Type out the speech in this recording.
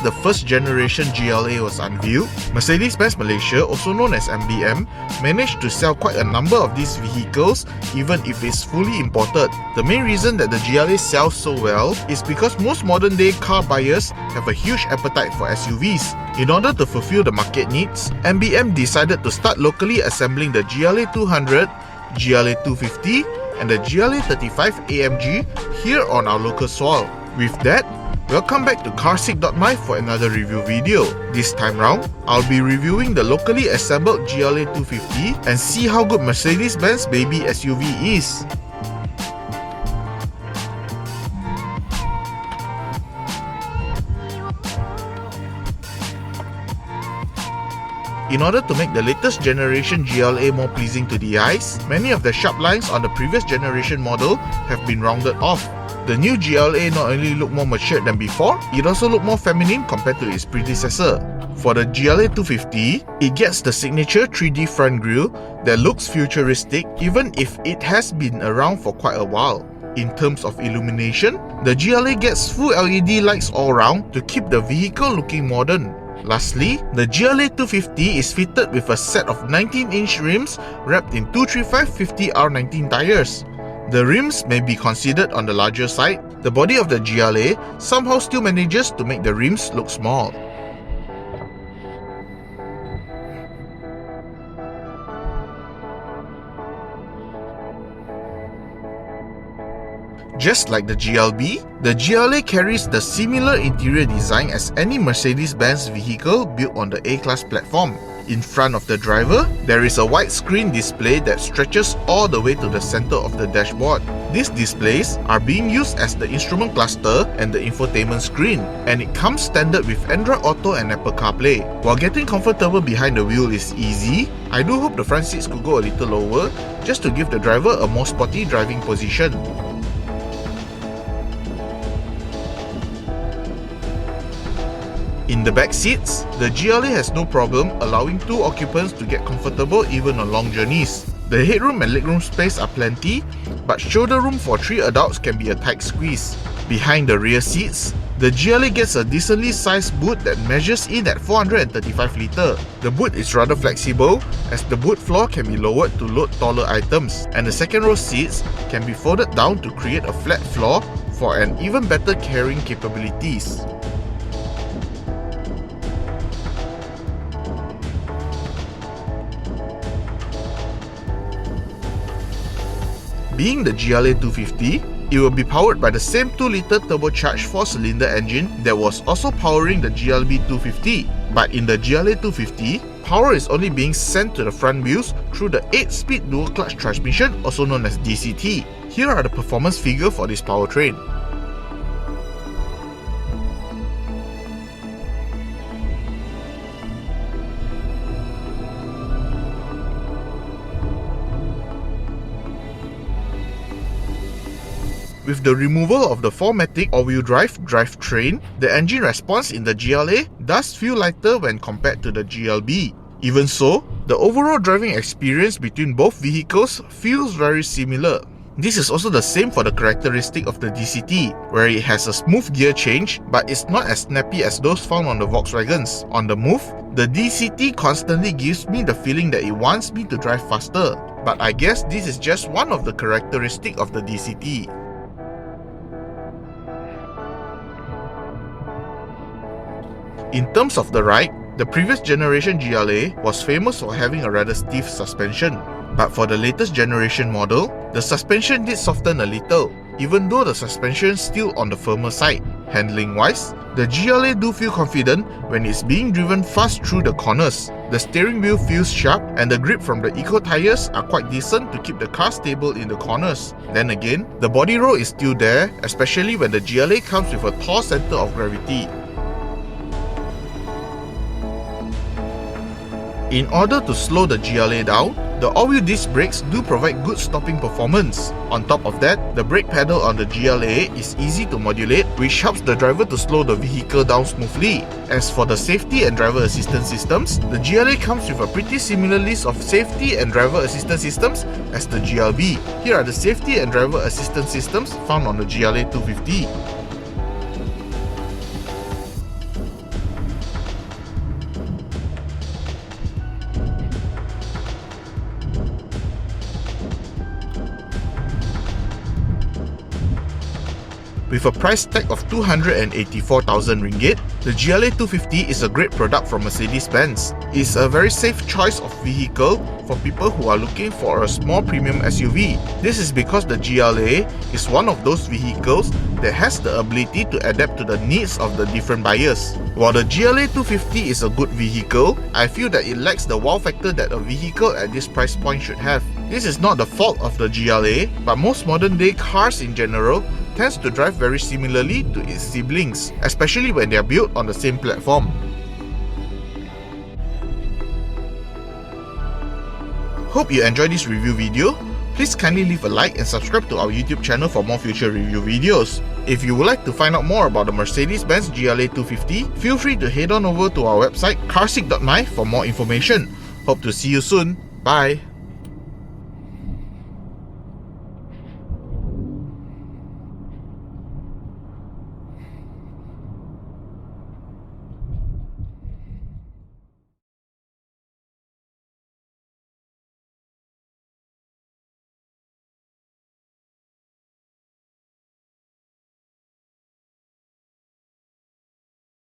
the first generation GLA was unveiled, Mercedes Benz Malaysia, also known as MBM, managed to sell quite a number of these vehicles even if it's fully imported. The main reason that the GLA sells so well is because most modern day car buyers have a huge appetite for SUVs. In order to fulfill the market needs, MBM decided to start locally assembling the GLA 200, GLA 250 and the GLA 35 AMG here on our local soil. With that, welcome back to Carsick.my for another review video. This time round, I'll be reviewing the locally assembled GLA 250 and see how good Mercedes Benz baby SUV is. In order to make the latest generation GLA more pleasing to the eyes, many of the sharp lines on the previous generation model have been rounded off. The new GLA not only look more matured than before, it also look more feminine compared to its predecessor. For the GLA 250, it gets the signature 3D front grille that looks futuristic even if it has been around for quite a while. In terms of illumination, the GLA gets full LED lights all round to keep the vehicle looking modern. Lastly, the GLA 250 is fitted with a set of 19-inch rims wrapped in 235/50R19 tires. The rims may be considered on the larger side. The body of the GLA somehow still manages to make the rims look small. Just like the GLB, the GLA carries the similar interior design as any Mercedes-Benz vehicle built on the A-Class platform. In front of the driver, there is a widescreen display that stretches all the way to the center of the dashboard. These displays are being used as the instrument cluster and the infotainment screen, and it comes standard with Android Auto and Apple CarPlay. While getting comfortable behind the wheel is easy, I do hope the front seats could go a little lower just to give the driver a more sporty driving position. In the back seats, the GLA has no problem allowing two occupants to get comfortable even on long journeys. The headroom and legroom space are plenty, but shoulder room for 3 adults can be a tight squeeze. Behind the rear seats, the GLA gets a decently sized boot that measures in at 435 litre. The boot is rather flexible as the boot floor can be lowered to load taller items, and the second row seats can be folded down to create a flat floor for an even better carrying capabilities. Being the GLA 250, it will be powered by the same 2-litre turbocharged 4-cylinder engine that was also powering the GLB 250. But in the GLA 250, power is only being sent to the front wheels through the 8-speed dual-clutch transmission, also known as DCT. Here are the performance figures for this powertrain. With the removal of the 4MATIC all-wheel drive drivetrain, the engine response in the GLA does feel lighter when compared to the GLB. Even so, the overall driving experience between both vehicles feels very similar. This is also the same for the characteristic of the DCT, where it has a smooth gear change, but it's not as snappy as those found on the Volkswagens. On the move, the DCT constantly gives me the feeling that it wants me to drive faster, but I guess this is just one of the characteristics of the DCT. In terms of the ride, the previous generation GLA was famous for having a rather stiff suspension. But for the latest generation model, the suspension did soften a little, even though the suspension is still on the firmer side. Handling wise, the GLA do feel confident when it's being driven fast through the corners. The steering wheel feels sharp and the grip from the Eco tires are quite decent to keep the car stable in the corners. Then again, the body roll is still there, especially when the GLA comes with a tall center of gravity. In order to slow the GLA down, the all-wheel disc brakes do provide good stopping performance. On top of that, the brake pedal on the GLA is easy to modulate, which helps the driver to slow the vehicle down smoothly. As for the safety and driver assistance systems, the GLA comes with a pretty similar list of safety and driver assistance systems as the GLB. Here are the safety and driver assistance systems found on the GLA 250. With a price tag of 284,000 ringgit, the GLA 250 is a great product from Mercedes Benz. It's a very safe choice of vehicle for people who are looking for a small premium SUV. This is because the GLA is one of those vehicles that has the ability to adapt to the needs of the different buyers. While the GLA 250 is a good vehicle, I feel that it lacks the wow factor that a vehicle at this price point should have. This is not the fault of the GLA, but most modern day cars in general tends to drive very similarly to its siblings, especially when they are built on the same platform. Hope you enjoyed this review video. Please kindly leave a like and subscribe to our YouTube channel for more future review videos. If you would like to find out more about the Mercedes Benz GLA 250, feel free to head on over to our website carsick.my for more information. Hope to see you soon. Bye.